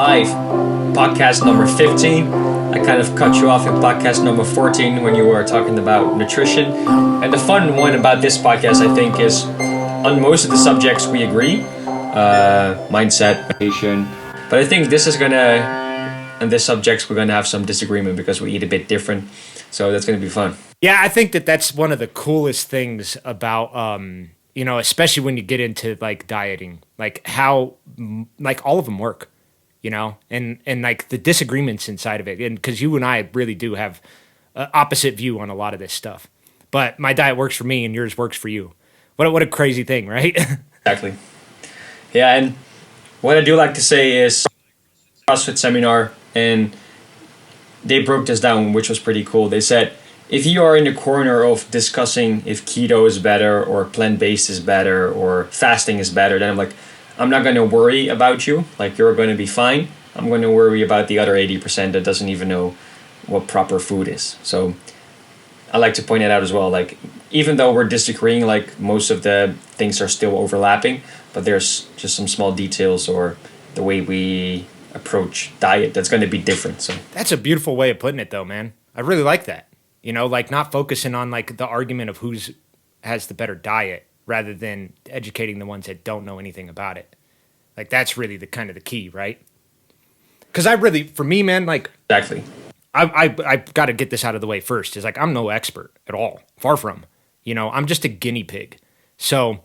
live. Podcast number 15. I kind of cut you off in podcast number 14 when you were talking about nutrition. And the fun one about this podcast, I think, is on most of the subjects we agree. Mindset, nutrition. But I think this is on this subjects, we're gonna have some disagreement because we eat a bit different. So that's gonna be fun. Yeah, I think that's one of the coolest things about, especially when you get into like dieting, like how like all of them work, and like the disagreements inside of it. And because you and I really do have an opposite view on a lot of this stuff, but my diet works for me and yours works for you. What a crazy thing, right? Exactly. Yeah, and what I do like to say is CrossFit seminar, and they broke this down, which was pretty cool. They said, if you are in the corner of discussing if keto is better or plant-based is better or fasting is better, then I'm not going to worry about you. Like, you're going to be fine. I'm going to worry about the other 80% that doesn't even know what proper food is. So I like to point it out as well. Like, even though we're disagreeing, like most of the things are still overlapping, but there's just some small details or the way we approach diet that's going to be different. So that's a beautiful way of putting it, though, man. I really like that. Like not focusing on like the argument of who's has the better diet rather than educating the ones that don't know anything about it. Like that's really the kind of the key, right? Because for me, man, like exactly. I got to get this out of the way first. Is like I'm no expert at all, far from. I'm just a guinea pig. So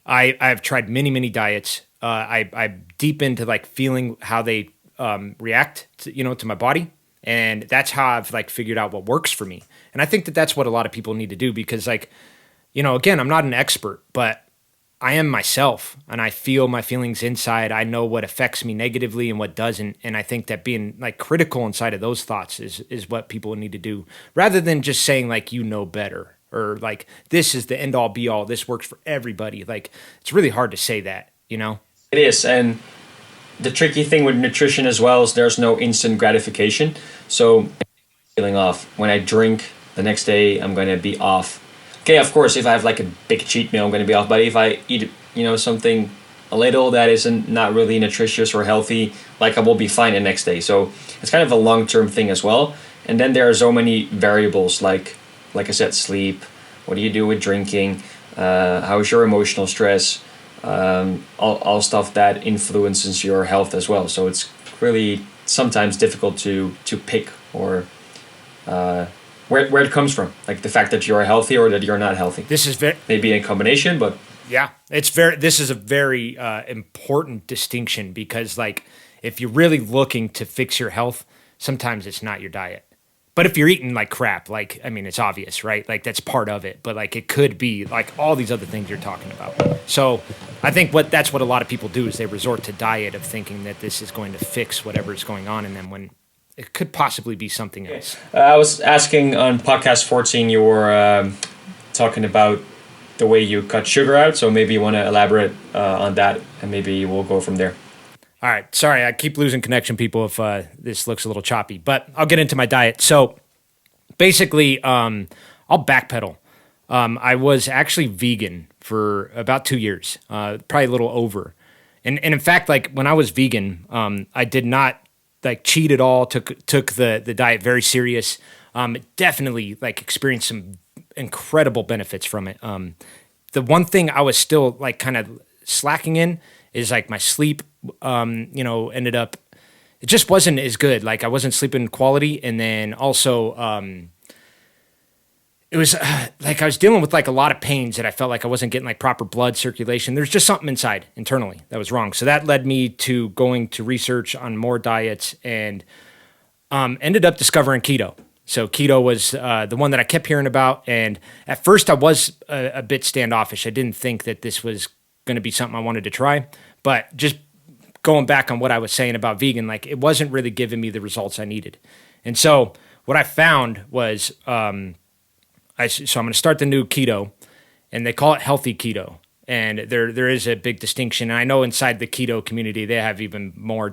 I've tried many diets. I'm deep into like feeling how they react to my body. And that's how I've like figured out what works for me. And I think that's what a lot of people need to do because again, I'm not an expert, but I am myself and I feel my feelings inside. I know what affects me negatively and what doesn't. And I think that being like critical inside of those thoughts is what people need to do rather than just saying like, better or like, this is the end all be all. This works for everybody. Like, it's really hard to say that, It is. And the tricky thing with nutrition as well is there's no instant gratification. So feeling off. When I drink, the next day I'm going to be off. Okay, of course, if I have like a big cheat meal, I'm going to be off. But if I eat, something a little that isn't not really nutritious or healthy, like I will be fine the next day. So it's kind of a long-term thing as well. And then there are so many variables like I said, sleep. What do you do with drinking? How's your emotional stress? All stuff that influences your health as well. So it's really sometimes difficult to pick or where it comes from, like the fact that you're healthy or that you're not healthy. This is maybe a combination, but yeah, this is a very important distinction because like if you're really looking to fix your health, sometimes it's not your diet. But if you're eating like crap, it's obvious, right? Like that's part of it, but like it could be like all these other things you're talking about. So I think that's what a lot of people do is they resort to diet of thinking that this is going to fix whatever is going on in them when it could possibly be something else. I was asking on podcast 14, you were talking about the way you cut sugar out. So maybe you want to elaborate on that and maybe we'll go from there. All right. Sorry, I keep losing connection, people, if this looks a little choppy. But I'll get into my diet. So basically, I'll backpedal. I was actually vegan for about 2 years, probably a little over. And in fact, like when I was vegan, I did not like cheat at all, took the diet very serious. Definitely like experienced some incredible benefits from it. The one thing I was still like kind of slacking in is like my sleep, ended up, it just wasn't as good. Like I wasn't sleeping quality. And then also, it was like I was dealing with like a lot of pains that I felt like I wasn't getting like proper blood circulation. There's just something inside internally that was wrong. So that led me to going to research on more diets and ended up discovering keto. So keto was the one that I kept hearing about. And at first I was a bit standoffish. I didn't think that this was going to be something I wanted to try, but just going back on what I was saying about vegan, like it wasn't really giving me the results I needed. And so what I found was, so I'm going to start the new keto and they call it healthy keto. And there is a big distinction. And I know inside the keto community, they have even more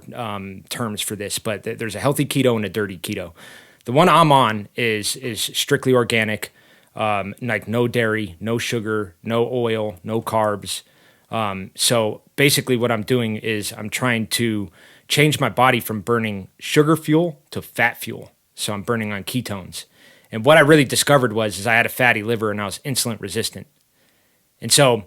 terms for this, but there's a healthy keto and a dirty keto. The one I'm on is strictly organic, like no dairy, no sugar, no oil, no carbs. So basically what I'm doing is I'm trying to changed my body from burning sugar fuel to fat fuel. So I'm burning on ketones. And what I really discovered is I had a fatty liver and I was insulin resistant. And so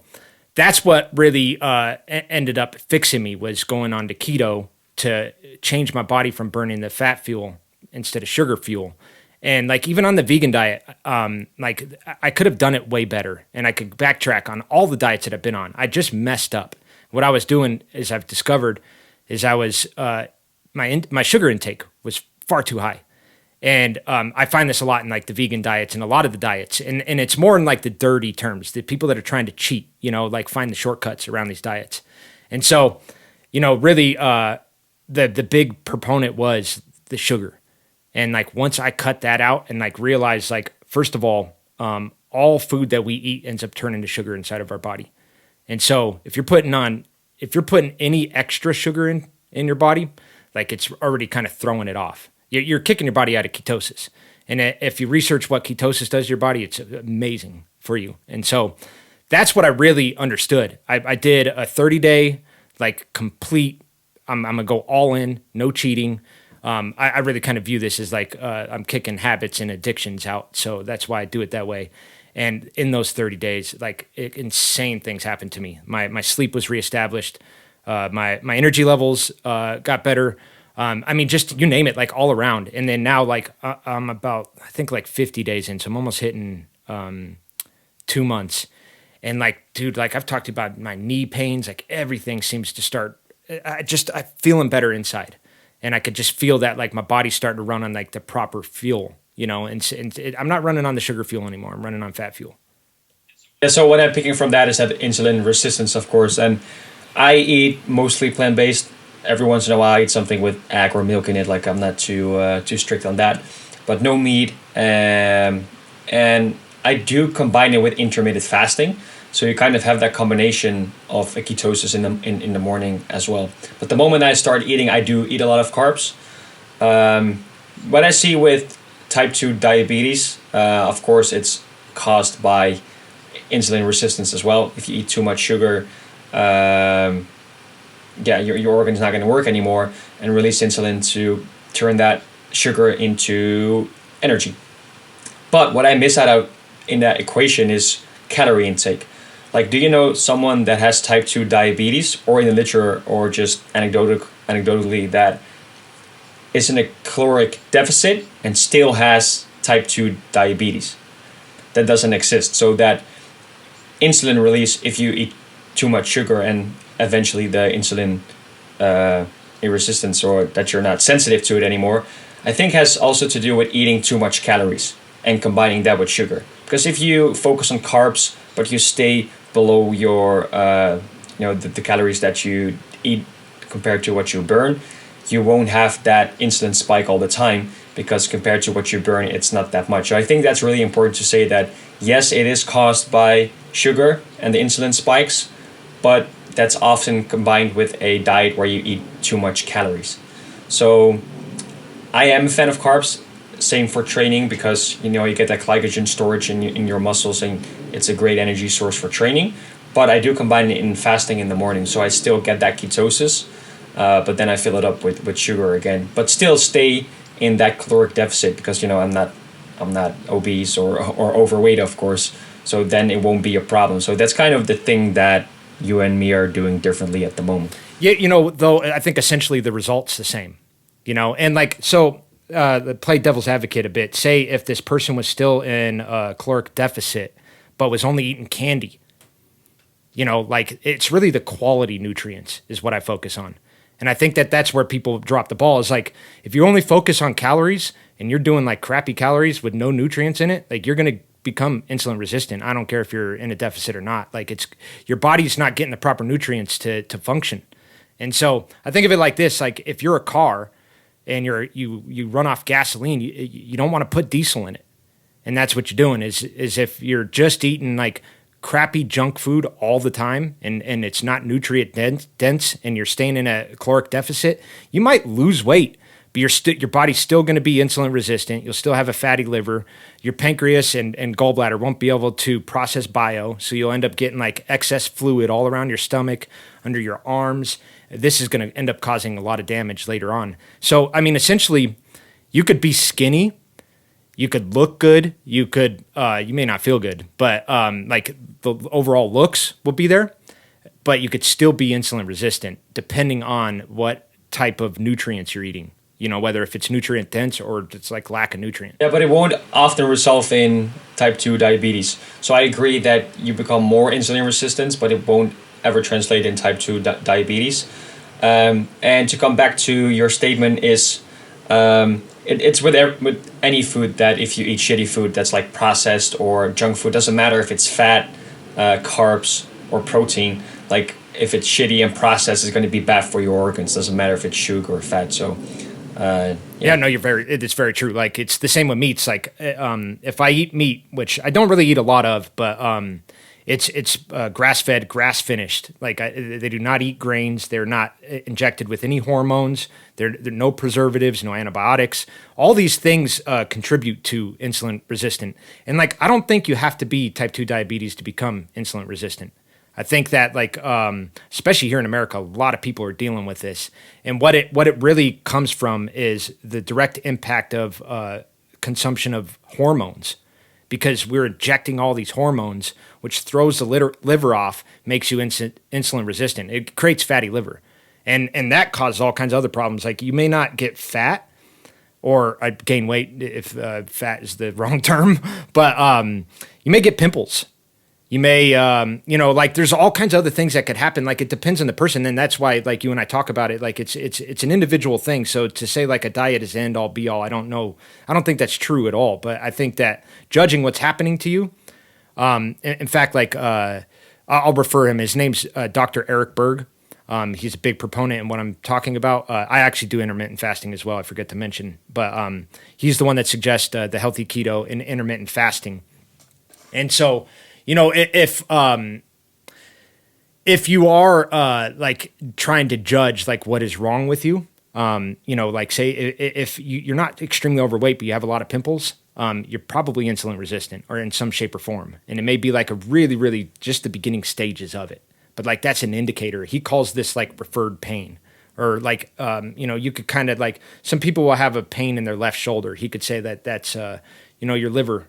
that's what really ended up fixing me, was going on to keto to change my body from burning the fat fuel instead of sugar fuel. And like even on the vegan diet, like I could have done it way better, and I could backtrack on all the diets that I've been on. I just messed up. What I was doing is I've discovered is I was my sugar intake was far too high. And I find this a lot in like the vegan diets and a lot of the diets. And it's more in like the dirty terms, the people that are trying to cheat, like find the shortcuts around these diets. And so, really the big proponent was the sugar. And like once I cut that out and like realized like, first of all food that we eat ends up turning to sugar inside of our body. And so if you're putting any extra sugar in your body, like it's already kind of throwing it off. You're kicking your body out of ketosis. And if you research what ketosis does to your body, it's amazing for you. And so that's what I really understood. I did a 30-day, like complete, I'm going to go all in, no cheating. I really kind of view this as like I'm kicking habits and addictions out. So that's why I do it that way. And in those 30 days, like insane things happened to me. My sleep was reestablished. My energy levels got better. I mean, just you name it, like all around. And then now, like I'm about, I think like 50 days in, so I'm almost hitting 2 months. And like, dude, like I've talked about my knee pains, like everything seems to start. I'm feeling better inside, and I could just feel that like my body's starting to run on like the proper fuel, And I'm not running on the sugar fuel anymore. I'm running on fat fuel. Yeah, so what I'm picking from that is that insulin resistance, of course, and I eat mostly plant-based. Every once in a while, I eat something with egg or milk in it. Like I'm not too strict on that, but no meat. And I do combine it with intermittent fasting, so you kind of have that combination of a ketosis in the morning as well. But the moment I start eating, I do eat a lot of carbs. What I see with type 2 diabetes, of course, it's caused by insulin resistance as well. If you eat too much sugar, your organ's not going to work anymore and release insulin to turn that sugar into energy. But what I miss out in that equation is calorie intake. Like, do you know someone that has type 2 diabetes, or in the literature, or just anecdotally, that is in a caloric deficit and still has type 2 diabetes? That doesn't exist. So that insulin release, if you eat too much sugar, and eventually the insulin resistance, or that you're not sensitive to it anymore, I think has also to do with eating too much calories and combining that with sugar. Because if you focus on carbs, but you stay below your, the calories that you eat compared to what you burn, you won't have that insulin spike all the time, because compared to what you burn, it's not that much. So I think that's really important to say that, yes, it is caused by sugar and the insulin spikes, but that's often combined with a diet where you eat too much calories. So I am a fan of carbs. Same for training, because you get that glycogen storage in your muscles, and it's a great energy source for training. But I do combine it in fasting in the morning, so I still get that ketosis, but then I fill it up with sugar again. But still stay in that caloric deficit, because I'm not obese or overweight, of course. So then it won't be a problem. So that's kind of the thing that you and me are doing differently at the moment. Yeah, though I think essentially the result's the same. And like so. Play devil's advocate a bit. Say if this person was still in a caloric deficit, but was only eating candy, like it's really the quality nutrients is what I focus on. And I think that's where people drop the ball, is like, if you only focus on calories and you're doing like crappy calories with no nutrients in it, like you're going to become insulin resistant. I don't care if you're in a deficit or not. Like your body's not getting the proper nutrients to function. And so I think of it like this, like if you're a car and you run off gasoline, you don't want to put diesel in it. And that's what you're doing is if you're just eating like crappy junk food all the time and it's not nutrient dense and you're staying in a caloric deficit, you might lose weight, but your body's still going to be insulin resistant. You'll still have a fatty liver. Your pancreas and gallbladder won't be able to process bio, so you'll end up getting like excess fluid all around your stomach, under your arms. this is going to end up causing a lot of damage later on. So, I mean, essentially, you could be skinny, you could look good, you may not feel good, but like the overall looks will be there, but you could still be insulin resistant depending on what type of nutrients you're eating. You know, whether if it's nutrient dense or it's like lack of nutrient. Yeah, but it won't often result in type 2 diabetes. So I agree that you become more insulin resistant, but it won't ever translate in type 2 diabetes. And to come back to your statement is, it's with any food that if you eat shitty food that's like processed or junk food, doesn't matter if it's fat, carbs, or protein. Like if it's shitty and processed, it's going to be bad for your organs. Doesn't matter if it's sugar or fat. So. Yeah, no, it's very true. Like it's the same with meats. Like if I eat meat, which I don't really eat a lot of, but it's grass fed, grass finished. Like they do not eat grains. They're not injected with any hormones. There no preservatives, no antibiotics. All these things contribute to insulin resistant. And like I don't think you have to be type 2 diabetes to become insulin resistant. I think that like, especially here in America, a lot of people are dealing with this. And what it really comes from is the direct impact of consumption of hormones, because we're injecting all these hormones, which throws the liver off, makes you insulin resistant. It creates fatty liver. And that causes all kinds of other problems. Like you may not get fat or gain weight if fat is the wrong term, but you may get pimples. You may, like there's all kinds of other things that could happen. Like it depends on the person. And that's why like you and I talk about it, like it's an individual thing. So to say like a diet is end all be all, I don't know. I don't think that's true at all. But I think that judging what's happening to you, in fact, like I'll refer him. His name's Dr. Eric Berg. He's a big proponent in what I'm talking about. I actually do intermittent fasting as well. I forget to mention, but he's the one that suggests the healthy keto and intermittent fasting. And so, you know, if you are like trying to judge like what is wrong with you, like say if you're not extremely overweight but you have a lot of pimples, you're probably insulin resistant or in some shape or form, and it may be like a really, really just the beginning stages of it. But like that's an indicator. He calls this like referred pain, or like you could kind of like some people will have a pain in their left shoulder. He could say that that's your liver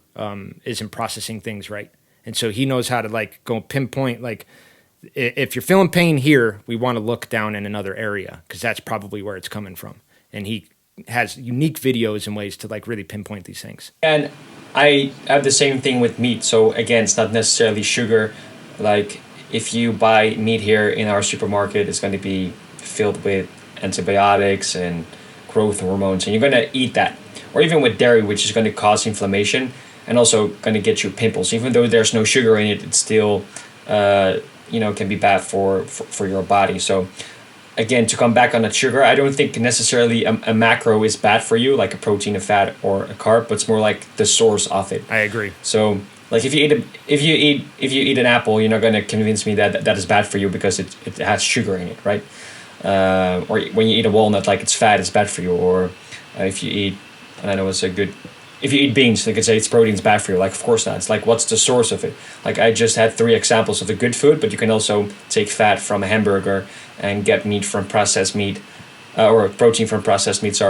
isn't processing things right. And so he knows how to like go pinpoint, like if you're feeling pain here, we want to look down in another area because that's probably where it's coming from. And he has unique videos and ways to like really pinpoint these things. And I have the same thing with meat. So again, it's not necessarily sugar. Like if you buy meat here in our supermarket, it's going to be filled with antibiotics and growth hormones, and you're going to eat that. Or even with dairy, which is going to cause inflammation and also going to get you pimples. Even though there's no sugar in it, it's still, can be bad for your body. So again, to come back on that sugar, I don't think necessarily a macro is bad for you, like a protein, a fat, or a carb, but it's more like the source of it. I agree. So like if you eat an apple, you're not going to convince me that is bad for you because it has sugar in it, right? Or when you eat a walnut, like it's fat, it's bad for you. Or if you eat, if you eat beans, they could say it's protein's bad for you. Like, of course not. It's like, what's the source of it? Like, I just had 3 examples of a good food, but you can also take fat from a hamburger and get meat from processed meat, or protein from processed meat,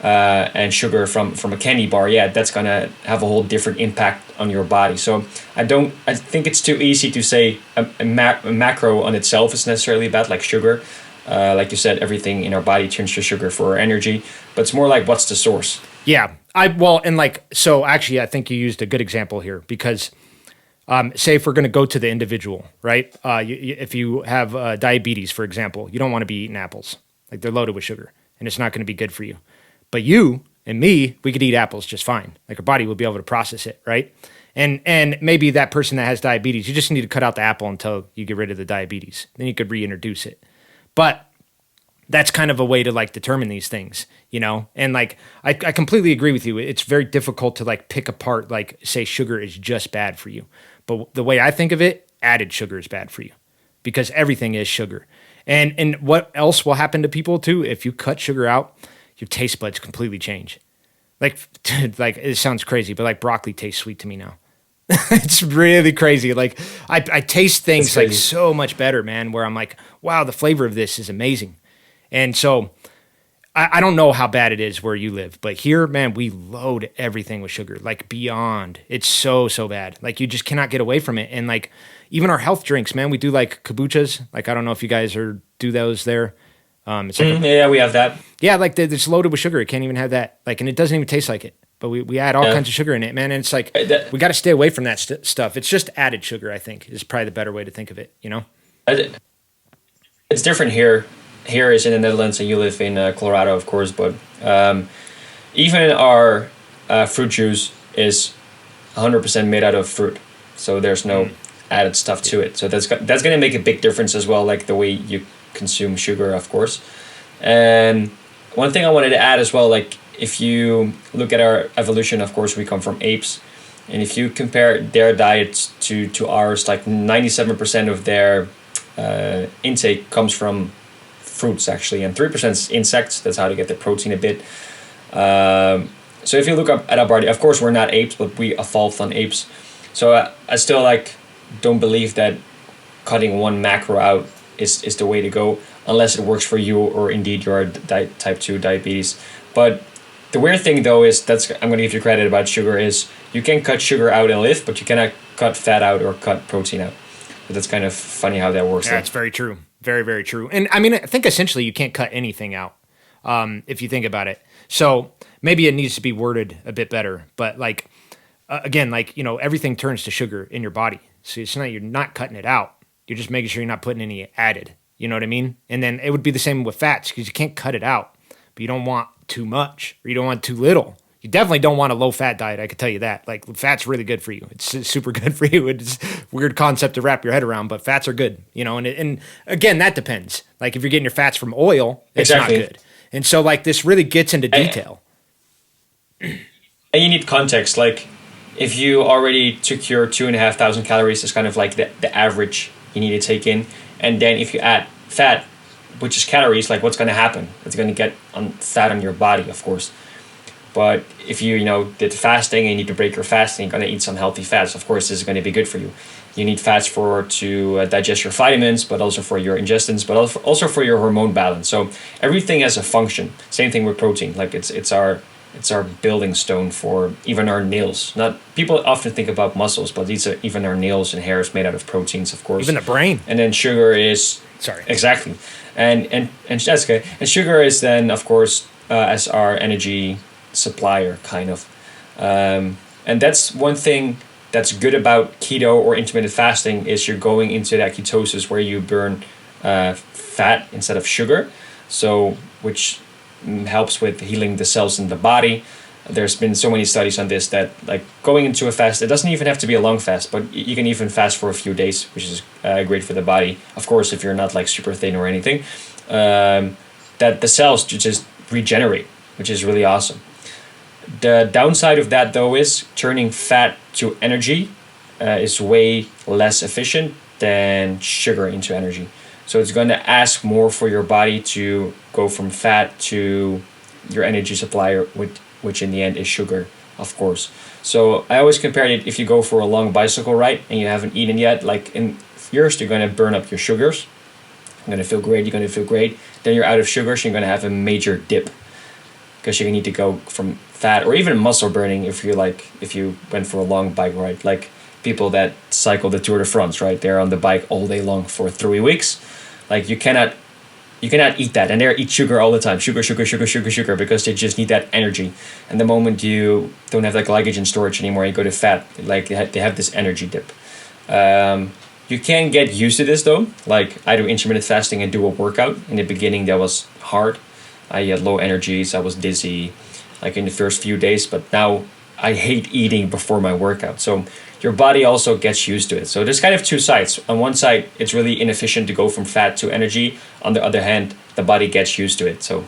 and sugar from a candy bar. Yeah, that's going to have a whole different impact on your body. So I think it's too easy to say a macro on itself is necessarily bad, like sugar. Like you said, everything in our body turns to sugar for our energy, but it's more like, what's the source? Yeah. Actually, I think you used a good example here because, say if we're going to go to the individual, right? If you have diabetes, for example, you don't want to be eating apples. Like they're loaded with sugar and it's not going to be good for you. But you and me, we could eat apples just fine. Like our body will be able to process it, right? And maybe that person that has diabetes, you just need to cut out the apple until you get rid of the diabetes. Then you could reintroduce it. But that's kind of a way to like determine these things, and like I completely agree with you. It's very difficult to like pick apart, like say sugar is just bad for you. But the way I think of it, added sugar is bad for you because everything is sugar. And what else will happen to people too? If you cut sugar out, your taste buds completely change. Like it sounds crazy, but like broccoli tastes sweet to me now. It's really crazy. Like I taste It's things like crazy. so much better, man, where I'm like, wow, the flavor of this is amazing. And so I don't know how bad it is where you live, but here, man, we load everything with sugar, like beyond. It's so bad. Like you just cannot get away from it. And like even our health drinks, man, we do like kombuchas. Like I don't know if you guys do those there. It's like a Yeah, we have that. yeah, like it's loaded with sugar. It can't even have that. Like, and it doesn't even taste like it. But we add all Yeah. kinds of sugar in it, man. And it's like That, we got to stay away from that stuff. It's just added sugar, I think, is probably the better way to think of it. You know? I- it's different here. Here is in the Netherlands, and you live in Colorado, of course. But even our fruit juice is 100% made out of fruit, so there's no added stuff to it. So that's going to make a big difference as well, like the way you consume sugar, of course. And one thing I wanted to add as well, like if you look at our evolution, of course, we come from apes. And if you compare their diets to ours, like 97% of their intake comes from fruits, actually, and 3% is insects. That's how they get their protein a bit. So if you look up at our body, of course, we're not apes, but we evolved on apes. So I still like don't believe that cutting one macro out is the way to go, unless it works for you or indeed you're type 2 diabetes. But the weird thing though is I'm going to give you credit about sugar is you can cut sugar out and live, but you cannot cut fat out or cut protein out. So that's kind of funny how that works. Yeah, it's very true. Very true. And I mean, I think essentially you can't cut anything out if you think about it. So maybe it needs to be worded a bit better. But like, again, like, you know, everything turns to sugar in your body. So it's not, you're not cutting it out. You're just making sure you're not putting any added. You know what I mean? And then it would be the same with fats because you can't cut it out, but you don't want too much or you don't want too little. You definitely don't want a low fat diet. I can tell you that. Like fat's really good for you. It's super good for you. It's a weird concept to wrap your head around, but fats are good, you know? And again, that depends. Like if you're getting your fats from oil, it's Exactly. not good. And so like this really gets into detail. And you need context. Like if you already took your 2,500 calories, is kind of like the average you need to take in. And then if you add fat, which is calories, like what's going to happen? It's going to get fat on your body, of course. But if you did fasting and you need to break your fasting, you're going to eat some healthy fats. Of course, this is going to be good for you. You need fats to digest your vitamins, but also for your intestines, but also for your hormone balance. So everything has a function. Same thing with protein. Like it's our building stone for even our nails. Not people often think about muscles, but these are even our nails and hair is made out of proteins, of course. Even the brain. And then sugar is Sorry. exactly, and that's okay. And sugar is then of course as our energy supplier, kind of. And that's one thing that's good about keto or intermittent fasting is you're going into that ketosis where you burn fat instead of sugar, so which helps with healing the cells in the body. There's been so many studies on this that like going into a fast, it doesn't even have to be a long fast, but you can even fast for a few days, which is great for the body. Of course, if you're not like super thin or anything, that the cells just regenerate, which is really awesome. The downside of that, though, is turning fat to energy is way less efficient than sugar into energy. So it's going to ask more for your body to go from fat to your energy supplier, which in the end is sugar, of course. So I always compare it if you go for a long bicycle ride and you haven't eaten yet, like in first you're going to burn up your sugars. You're going to feel great, you're going to feel great. Then you're out of sugar, so you're going to have a major dip, because you need to go from fat or even muscle burning if you went for a long bike ride, like people that cycle the Tour de France, right? They're on the bike all day long for 3 weeks. Like you cannot eat that, and they eat sugar all the time, sugar, because they just need that energy. And the moment you don't have that glycogen storage anymore, you go to fat. Like they have this energy dip. You can get used to this though. Like I do intermittent fasting and do a workout. In the beginning, that was hard. I had low energies. I was dizzy, like in the first few days. But now I hate eating before my workout. So your body also gets used to it. So there's kind of two sides. On one side, it's really inefficient to go from fat to energy. On the other hand, the body gets used to it. So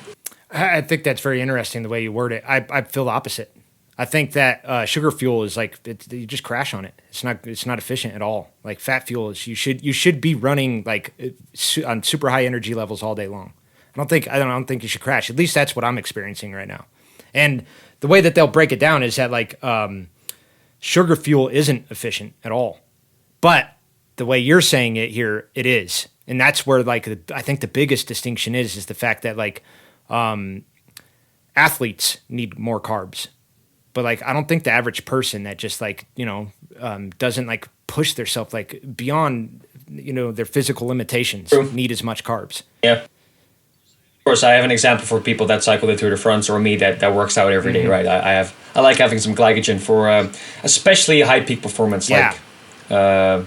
I think that's very interesting the way you word it. I feel the opposite. I think that sugar fuel is like you just crash on it. It's not efficient at all. Like fat fuel is you should be running like on super high energy levels all day long. I don't think you should crash. At least that's what I'm experiencing right now. And the way that they'll break it down is that like sugar fuel isn't efficient at all. But the way you're saying it here, it is. And that's where like I think the biggest distinction is the fact that like athletes need more carbs. But like I don't think the average person that just like, doesn't like push themselves like beyond, their physical limitations need as much carbs. Yeah. Of course, I have an example for people that cycle the Tour de France or me that works out every day, right? I like having some glycogen for especially high peak performance. Yeah. Like,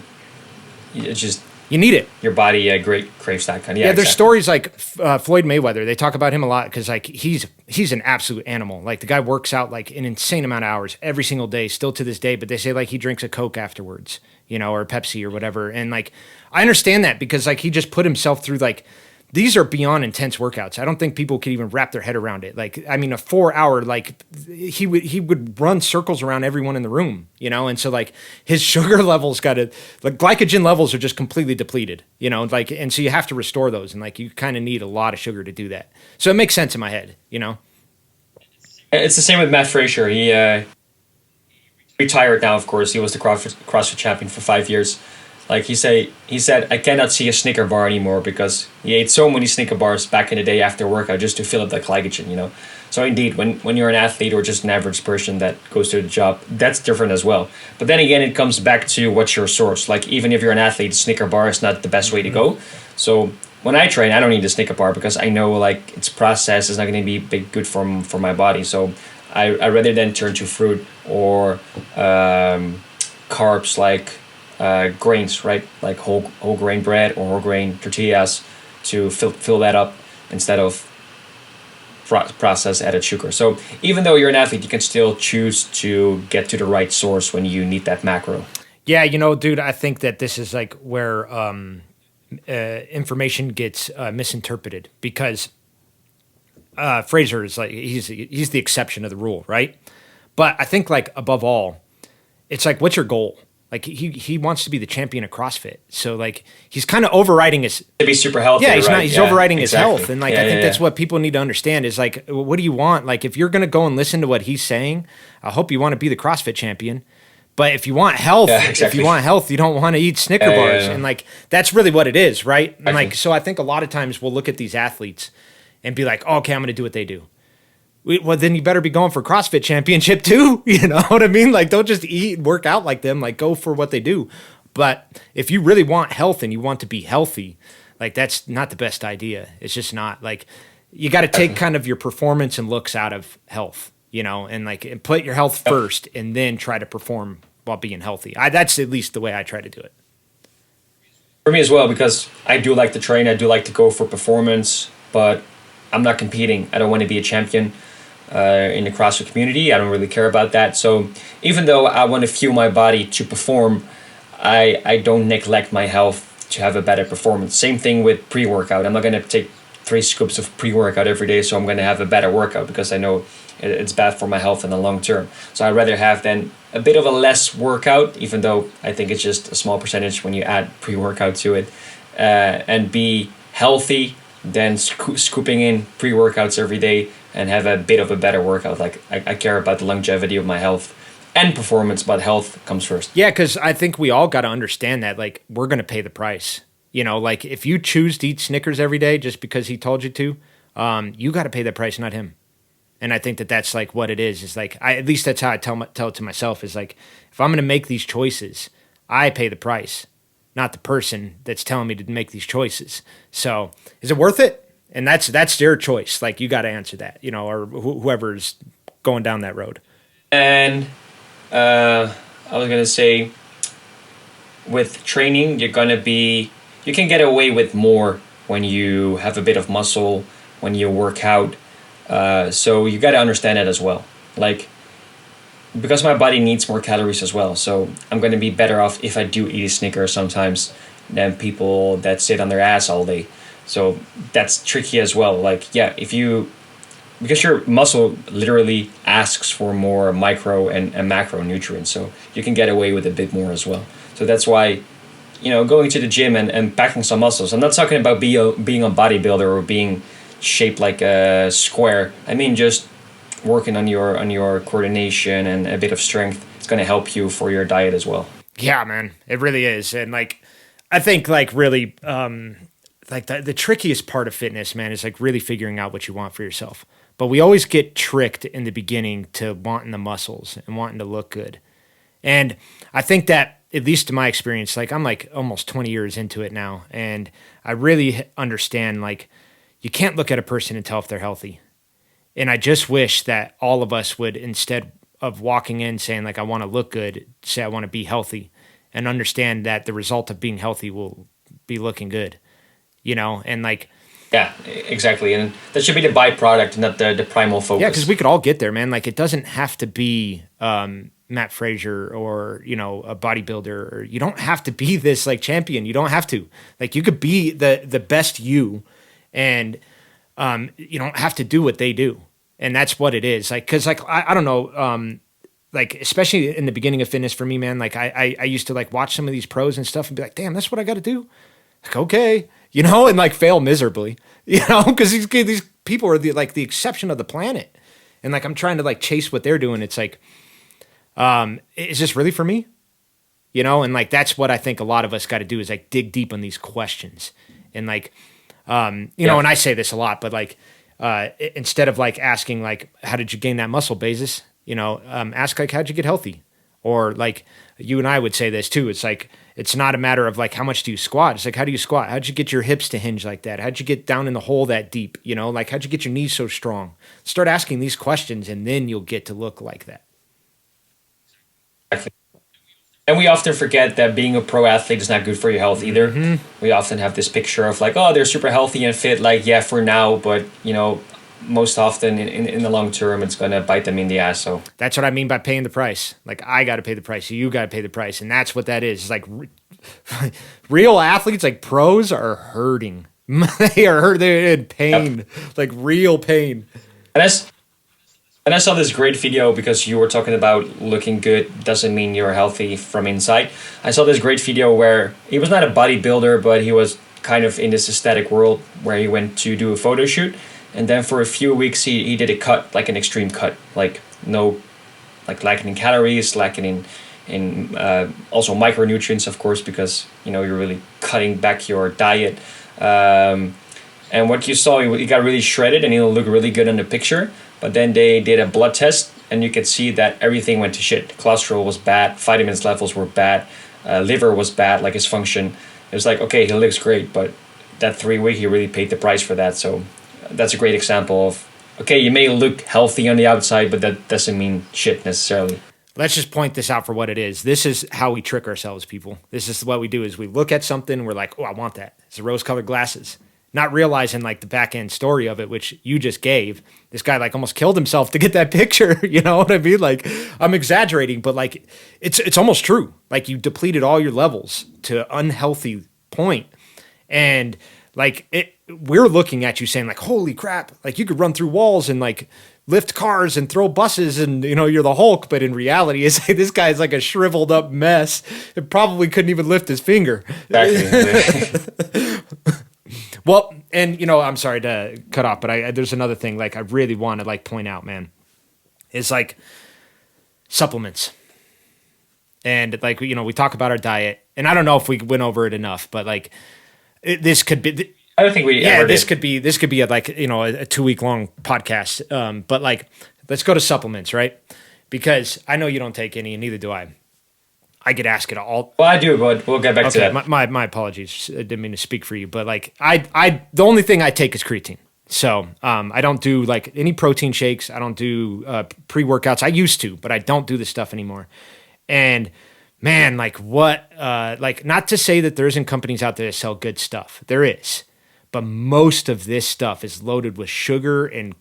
it's just you need it. Your body craves that kind. Yeah, there's stories like Floyd Mayweather. They talk about him a lot because like he's an absolute animal. Like the guy works out like an insane amount of hours every single day, still to this day. But they say like he drinks a Coke afterwards, or Pepsi or whatever. And like I understand that because like he just put himself through like. These are beyond intense workouts. I don't think people could even wrap their head around it. Like, I mean, a 4 hour, like he would run circles around everyone in the room, And so like his sugar levels glycogen levels are just completely depleted, like, and so you have to restore those. And like, you kind of need a lot of sugar to do that. So it makes sense in my head, It's the same with Matt Frazier. He retired now, of course. He was the CrossFit champion for 5 years. Like he said, I cannot see a Snicker bar anymore because he ate so many Snicker bars back in the day after workout just to fill up that glycogen, So indeed, when you're an athlete or just an average person that goes to the job, that's different as well. But then again, it comes back to what's your source. Like even if you're an athlete, Snicker bar is not the best way to go. So when I train, I don't need a Snicker bar because I know like its process is not going to be good for my body. So I rather than turn to fruit or carbs like grains, right? Like whole grain bread or whole grain tortillas to fill that up instead of processed added sugar. So even though you're an athlete, you can still choose to get to the right source when you need that macro. Yeah, dude, I think that this is like where information gets misinterpreted because Fraser is like he's the exception of the rule, right? But I think like above all, it's like what's your goal? Like he wants to be the champion of CrossFit, so like he's kind of overriding his to be super healthy. Yeah, he's right? not. He's overriding his health, and like I think that's what people need to understand is like, what do you want? Like if you're gonna go and listen to what he's saying, I hope you want to be the CrossFit champion. But if you want health, you don't want to eat Snicker bars, and like that's really what it is, right? And like so, I think a lot of times we'll look at these athletes and be like, oh, okay, I'm gonna do what they do. Well, then you better be going for CrossFit championship too. You know what I mean? Like, don't just eat and work out like them. Like, go for what they do. But if you really want health and you want to be healthy, like, that's not the best idea. It's just not. Like, you got to take kind of your performance and looks out of health, and like and put your health first and then try to perform while being healthy. That's at least the way I try to do it. For me as well, because I do like to train. I do like to go for performance, but I'm not competing. I don't want to be a champion. In the CrossFit community, I don't really care about that. So even though I want to fuel my body to perform, I don't neglect my health to have a better performance. Same thing with pre-workout. I'm not going to take 3 scoops of pre-workout every day, so I'm going to have a better workout because I know it's bad for my health in the long term. So I'd rather have then a bit of a less workout, even though I think it's just a small percentage when you add pre-workout to it, and be healthy than scooping in pre-workouts every day and have a bit of a better workout. Like I care about the longevity of my health and performance, but health comes first. Yeah, because I think we all got to understand that, like, we're going to pay the price. Like if you choose to eat Snickers every day just because he told you to, you got to pay the price, not him. And I think that that's like what it is. Is like at least that's how I tell it to myself. Is like if I'm going to make these choices, I pay the price, not the person that's telling me to make these choices. So is it worth it? And that's their choice. Like you got to answer that, or whoever's going down that road. And I was gonna say, with training, you can get away with more when you have a bit of muscle, when you work out. So you got to understand that as well. Like, because my body needs more calories as well. So I'm going to be better off if I do eat a Snicker sometimes than people that sit on their ass all day. So that's tricky as well. Like, yeah, because your muscle literally asks for more micro and macro nutrients. So you can get away with a bit more as well. So that's why, going to the gym and packing some muscles. I'm not talking about being a bodybuilder or being shaped like a square. I mean, just working on your coordination and a bit of strength. it's going to help you for your diet as well. Yeah, man, it really is. And like, I think like really, like the trickiest part of fitness, man, is like really figuring out what you want for yourself. But we always get tricked in the beginning to wanting the muscles and wanting to look good. And I think that, at least in my experience, like I'm like almost 20 years into it now. And I really understand, like, you can't look at a person and tell if they're healthy. And I just wish that all of us would, instead of walking in saying like, I want to look good, say I want to be healthy, and understand that the result of being healthy will be looking good, you know? And like, yeah, exactly. And that should be the byproduct, not the primal focus. yeah, because we could all get there, man. Like, it doesn't have to be Matt Frazier or, you know, a bodybuilder. Or you don't have to be this, like, champion. You don't have to. Like, you could be the best you, and you don't have to do what they do. And that's what it is. Like, because, like, I don't know, like, especially in the beginning of fitness for me, man, like, I used to, like, watch some of these pros and stuff and be like, damn, that's what I got to do? Like, okay. You know, and like fail miserably, you know, because these people are the exception of the planet. And like, I'm trying to like chase what they're doing. It's like, is this really for me? You know? And like, that's what I think a lot of us got to do, is like dig deep on these questions. And like, you know, and I say this a lot, but like, instead of like asking like, how did you gain that muscle, Bazes? You know, ask like, how'd you get healthy? Or like, you and I would say this too. It's like, it's not a matter of like, how much do you squat? It's like, how do you squat? How'd you get your hips to hinge like that? How'd you get down in the hole that deep? You know, like, how'd you get your knees so strong? Start asking these questions, and then you'll get to look like that. Exactly. And we often forget that being a pro athlete is not good for your health either. Mm-hmm. We often have this picture of like, oh, they're super healthy and fit. Like, yeah, for now, but you know, most often in the long term, it's going to bite them in the ass. So that's what I mean by paying the price. Like, I got to pay the price. So you got to pay the price. And that's what that is. It's like real athletes, like pros, are hurting. They are hurt. They're in pain, yep. Like real pain. And I saw this great video, because you were talking about looking good doesn't mean you're healthy from inside. I saw this great video where he was not a bodybuilder, but he was kind of in this aesthetic world, where he went to do a photo shoot. And then for a few weeks, he did a cut, like an extreme cut, like no, like lacking in calories, lacking in also micronutrients, of course, because, you know, you're really cutting back your diet. And what you saw, he got really shredded, and he'll look really good in the picture. But then they did a blood test, and you could see that everything went to shit. Cholesterol was bad, vitamins levels were bad, liver was bad, like his function. It was like, okay, he looks great, but that 3 week, he really paid the price for that. So that's a great example of, okay, you may look healthy on the outside, but that doesn't mean shit necessarily. Let's just point this out for what it is. This is how we trick ourselves, people. This is what we do, is we look at something, we're like, oh, I want that. It's the rose-colored glasses. Not realizing like the back end story of it, which you just gave. This guy like almost killed himself to get that picture. You know what I mean? Like, I'm exaggerating, but like it's almost true. Like, you depleted all your levels to unhealthy point. And like we're looking at you saying like, holy crap, like you could run through walls and like lift cars and throw buses and, you know, you're the Hulk. But in reality, it's like, this guy's like a shriveled up mess. It probably couldn't even lift his finger. Exactly. Well, and, you know, I'm sorry to cut off, but there's another thing like I really want to like point out, man, is like supplements. And like, you know, we talk about our diet, and I don't know if we went over it enough, but like this could be. I don't think we. Yeah, this could be a, like, you know, a 2 week long podcast. But like, let's go to supplements, right? Because I know you don't take any, and neither do I. I get asked it all. Well, I do, but we'll get back to that. My apologies. I didn't mean to speak for you, but like I the only thing I take is creatine. So I don't do like any protein shakes. I don't do pre-workouts. I used to, but I don't do this stuff anymore. And man, like what, like, not to say that there isn't companies out there that sell good stuff. There is, but most of this stuff is loaded with sugar and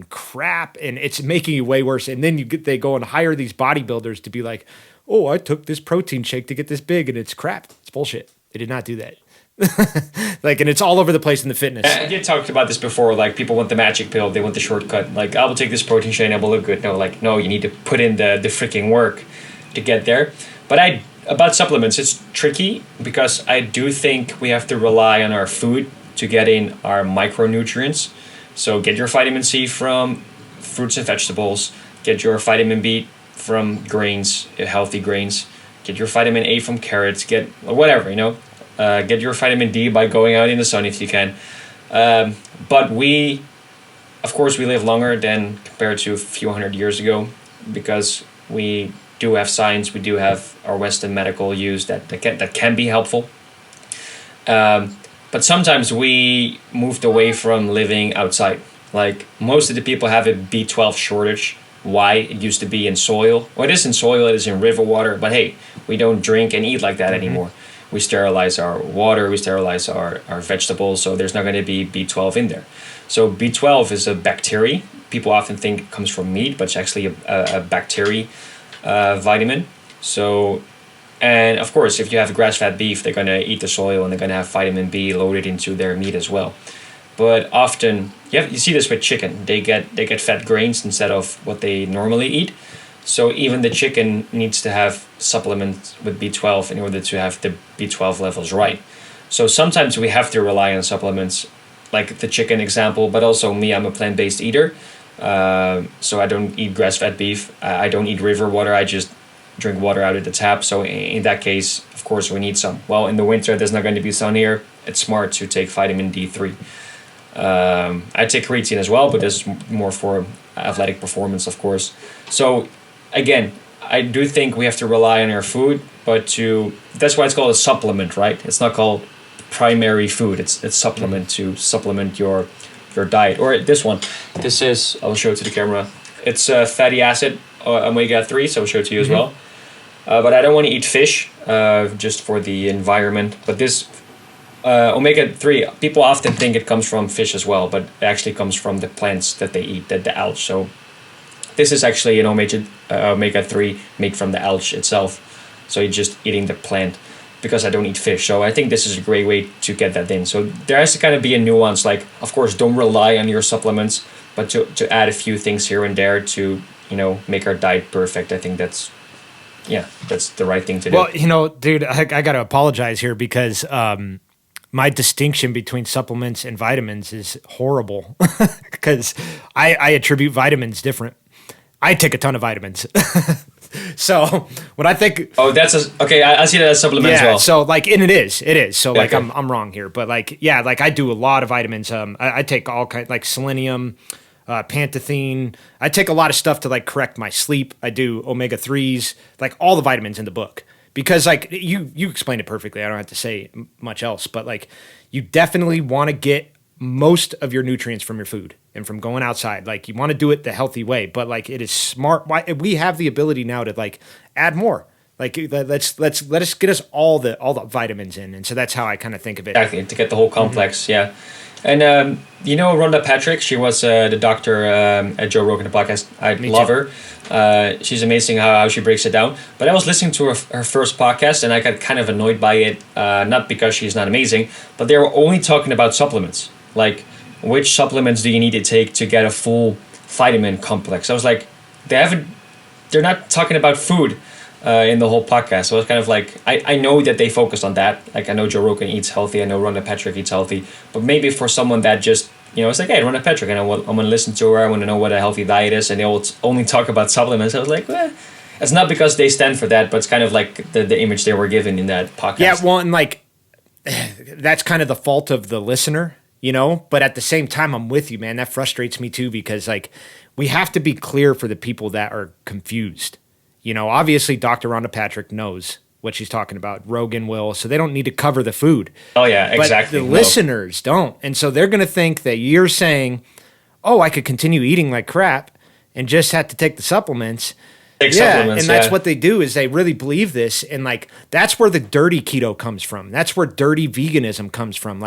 crap, and it's making you way worse. And then they go and hire these bodybuilders to be like, oh, I took this protein shake to get this big, and it's crap. It's bullshit. They did not do that. Like, and it's all over the place in the fitness. I did talk about this before. Like, people want the magic pill, they want the shortcut. Like, I will take this protein shake and I will look good. No, like, no, you need to put in the freaking work to get there. But about supplements, it's tricky, because I do think we have to rely on our food to get in our micronutrients. So get your vitamin C from fruits and vegetables. Get your vitamin from grains, healthy grains. Get your vitamin A from carrots. Get whatever, get your vitamin D by going out in the sun if you can. But of course, we live longer than compared to a few hundred years ago because we do have science, we do have our Western medical use that can be helpful. But sometimes we moved away from living outside. Like most of the people have a B12 shortage. Why? It used to be in soil. Well, it is in soil, it is in river water, but hey, we don't drink and eat like that anymore. We sterilize our water, we sterilize our vegetables, so there's not going to be B12 in there. So B12 is a bacteria. People often think it comes from meat, but it's actually a bacteria vitamin. So, and of course, if you have grass-fed beef, they're going to eat the soil and they're going to have vitamin B loaded into their meat as well. But often, you see this with chicken. They get fed grains instead of what they normally eat. So even the chicken needs to have supplements with B12 in order to have the B12 levels right. So sometimes we have to rely on supplements, like the chicken example, but also me, I'm a plant-based eater. So I don't eat grass-fed beef. I don't eat river water. I just drink water out of the tap. So in that case, of course, we need some. Well, in the winter, there's not going to be sun here. It's smart to take vitamin D3. I take creatine as well, but this is more for athletic performance, of course. So again, I do think we have to rely on our food, but that's why it's called a supplement, right? It's not called primary food. It's supplement to supplement your diet. Or this one, I'll show it to the camera. It's fatty acid, omega-3, so I'll show it to you as well. But I don't want to eat fish just for the environment. But this omega-3, people often think it comes from fish as well, but it actually comes from the plants that they eat, the algae. So this is actually an omega-3 made from the algae itself. So you're just eating the plant because I don't eat fish. So I think this is a great way to get that in. So there has to kind of be a nuance. Like, of course, don't rely on your supplements, but to add a few things here and there to, make our diet perfect. I think that's the right thing to do. Well, dude, I got to apologize here because my distinction between supplements and vitamins is horrible because I attribute vitamins different. I take a ton of vitamins. So when I think, okay. I see that as supplement as well. So and it is. So okay. I'm wrong here, but I do a lot of vitamins. I take all kinds like selenium, pantethine. I take a lot of stuff to correct my sleep. I do omega-3s, all the vitamins in the book. Because you explained it perfectly. I don't have to say much else, but you definitely want to get most of your nutrients from your food and from going outside. You want to do it the healthy way, but it is smart. We have the ability now to add more. Let's get us all the vitamins in, and so that's how I kind of think of it. Exactly, to get the whole complex. Yeah. And Rhonda Patrick, she was the doctor at Joe Rogan, the podcast. I love her. She's amazing how she breaks it down. But I was listening to her first podcast, and I got kind of annoyed by it. Not because she's not amazing, but they were only talking about supplements. Which supplements do you need to take to get a full vitamin complex? I was like, they're not talking about food in the whole podcast. So I was kind of I know that they focus on that. I know Joe Rogan eats healthy. I know Rhonda Patrick eats healthy. But maybe for someone that just, it's hey, Rhonda Patrick, and I'm going to listen to her. I want to know what a healthy diet is. And they all only talk about supplements. I was like, it's not because they stand for that, but it's kind of the image they were given in that podcast. Yeah, well, and that's kind of the fault of the listener, But at the same time, I'm with you, man. That frustrates me too because we have to be clear for the people that are confused. Obviously, Dr. Rhonda Patrick knows what she's talking about. Rogan will, so they don't need to cover the food. Oh, yeah, exactly. But the listeners don't. And so they're going to think that you're saying, oh, I could continue eating like crap and just have to take the supplements. And that's what they do is they really believe this. And that's where the dirty keto comes from. That's where dirty veganism comes from.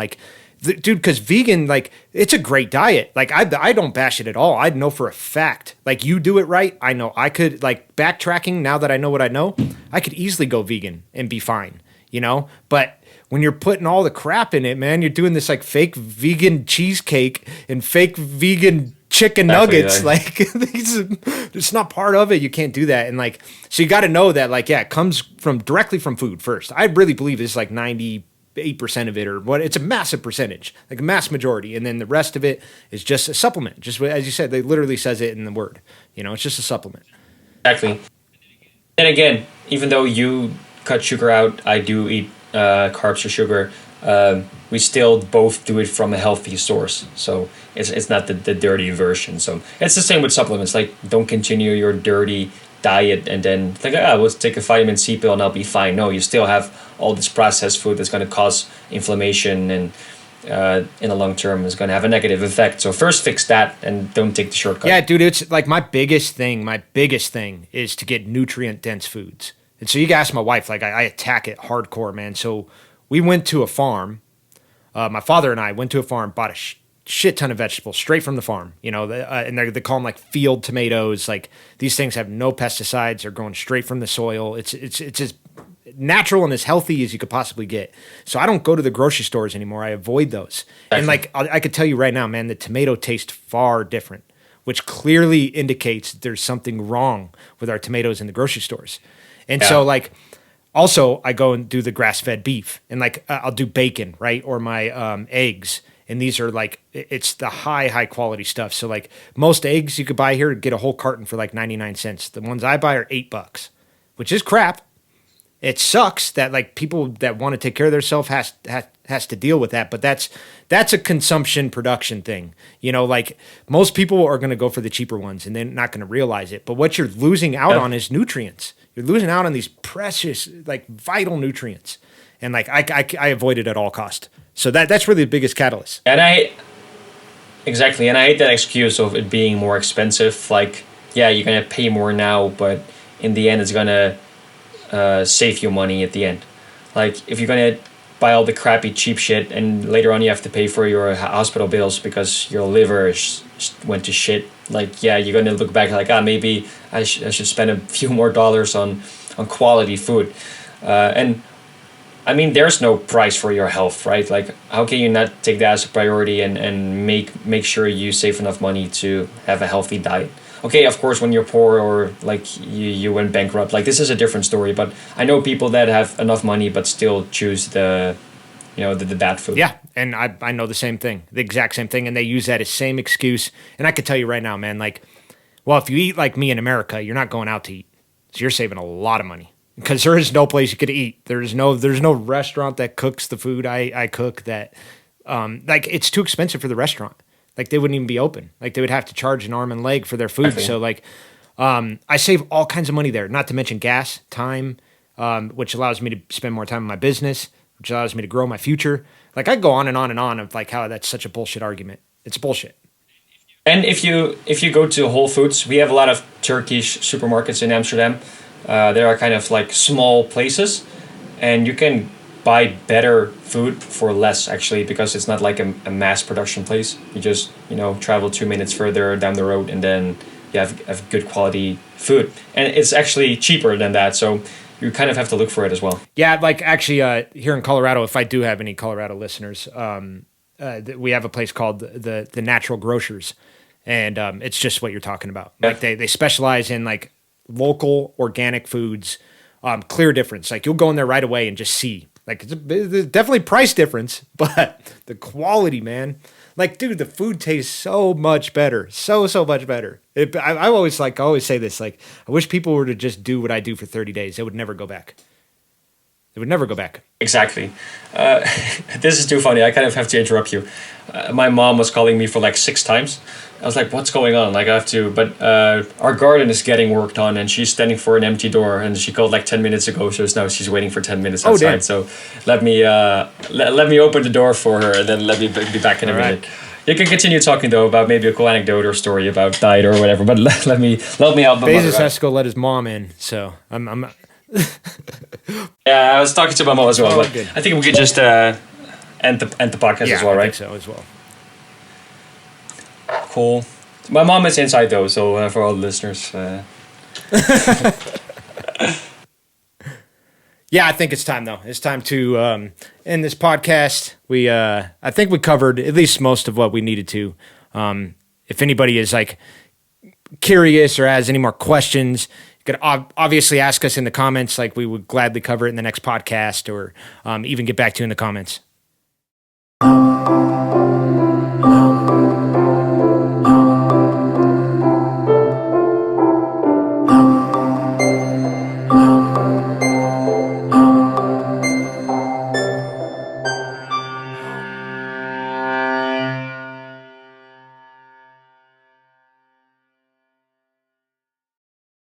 Dude, because vegan, it's a great diet. I don't bash it at all. I know for a fact. You do it right. I know I could, backtracking, now that I know what I know, I could easily go vegan and be fine, But when you're putting all the crap in it, man, you're doing this, fake vegan cheesecake and fake vegan chicken nuggets. It's not part of it. You can't do that. And, so you got to know that, it comes directly from food first. I really believe it's 98% of it, or what, it's a massive percentage, a mass majority, and then the rest of it is just a supplement. Just as you said, they literally says it in the word. It's just a supplement. Exactly. And again, even though you cut sugar out, I do eat carbs or sugar. We still both do it from a healthy source, so it's not the dirty version. So it's the same with supplements. Like, don't continue your dirty diet and then think, let's take a vitamin C pill and I'll be fine. No, you still have all this processed food that's going to cause inflammation and in the long term is going to have a negative effect. So first fix that and don't take the shortcut. Yeah, dude, it's like my biggest thing is to get nutrient dense foods. And so you can ask my wife, like I attack it hardcore, man. So we went to a farm. My father and I went to a farm, bought a shit ton of vegetables straight from the farm, and they call them like field tomatoes. Like these things have no pesticides. They're growing straight from the soil. It's as natural and as healthy as you could possibly get. So I don't go to the grocery stores anymore. I avoid those. Exactly. And like I could tell you right now, man, the tomato tastes far different, which clearly indicates there's something wrong with our tomatoes in the grocery stores. And so like, also I go and do the grass-fed beef and like I'll do bacon, right? Or my eggs. And these are like, it's the high quality stuff. So like most eggs you could buy here, get a whole carton for like 99 cents. The ones I buy are $8, which is crap. It sucks that like people that want to take care of themselves has to deal with that, but that's a consumption production thing. Like most people are going to go for the cheaper ones and they're not going to realize it. But what you're losing out on is nutrients. You're losing out on these precious, like vital nutrients. And like I avoid it at all cost. So that's really the biggest catalyst. And I hate that excuse of it being more expensive. Like, yeah, you're going to pay more now, but in the end it's going to save you money at the end. Like if you're gonna buy all the crappy cheap shit and later on you have to pay for your hospital bills because your liver went to shit, like you're gonna look back like maybe I should spend a few more dollars on quality food. And I mean there's no price for your health, right? Like how can you not take that as a priority and make sure you save enough money to have a healthy diet? Okay, of course, when you're poor or like you went bankrupt, like this is a different story. But I know people that have enough money but still choose the bad food. Yeah, and I know the same thing, the exact same thing, and they use that as same excuse. And I could tell you right now, man, like, well, if you eat like me in America, you're not going out to eat, so you're saving a lot of money because there is no place you could eat. There's no restaurant that cooks the food I cook that, like, it's too expensive for the restaurant. Like they wouldn't even be open. Like they would have to charge an arm and leg for their food. So like, I save all kinds of money there. Not to mention gas, time, which allows me to spend more time in my business, which allows me to grow my future. Like I go on and on and on of like how that's such a bullshit argument. It's bullshit. And if you go to Whole Foods, we have a lot of Turkish supermarkets in Amsterdam. There are kind of like small places, and you can buy better food for less actually because it's not like a mass production place. You just travel 2 minutes further down the road and then you have good quality food, and it's actually cheaper than that. So you kind of have to look for it as well. Yeah, like actually here in Colorado, if I do have any Colorado listeners, we have a place called the Natural Grocers, and it's just what you're talking about. Yeah. Like they specialize in like local organic foods. Clear difference. Like you'll go in there right away and just see. Like there's definitely price difference, but the quality, man. Like, dude, the food tastes so much better, so much better. I always say this. Like, I wish people were to just do what I do for 30 days. They would never go back. They would never go back. Exactly. This is too funny. I kind of have to interrupt you. My mom was calling me for like 6 times. I was like, what's going on? Like I have to, but our garden is getting worked on and she's standing for an empty door and she called like 10 minutes ago. So now she's waiting for 10 minutes outside. Damn. So let me open the door for her and then let me be back in a minute. You can continue talking though about maybe a cool anecdote or story about diet or whatever, but let me help. Bazes has to go let his mom in. So I'm Yeah, I was talking to my mom as well, but good. I think we could just end the podcast as well, right? I think so as well. Cool. My mom is inside though, so for all the listeners. Yeah, I think it's time though. It's time to end this podcast. I think we covered at least most of what we needed to. If anybody is like curious or has any more questions, you could obviously ask us in the comments. Like we would gladly cover it in the next podcast, or even get back to you in the comments.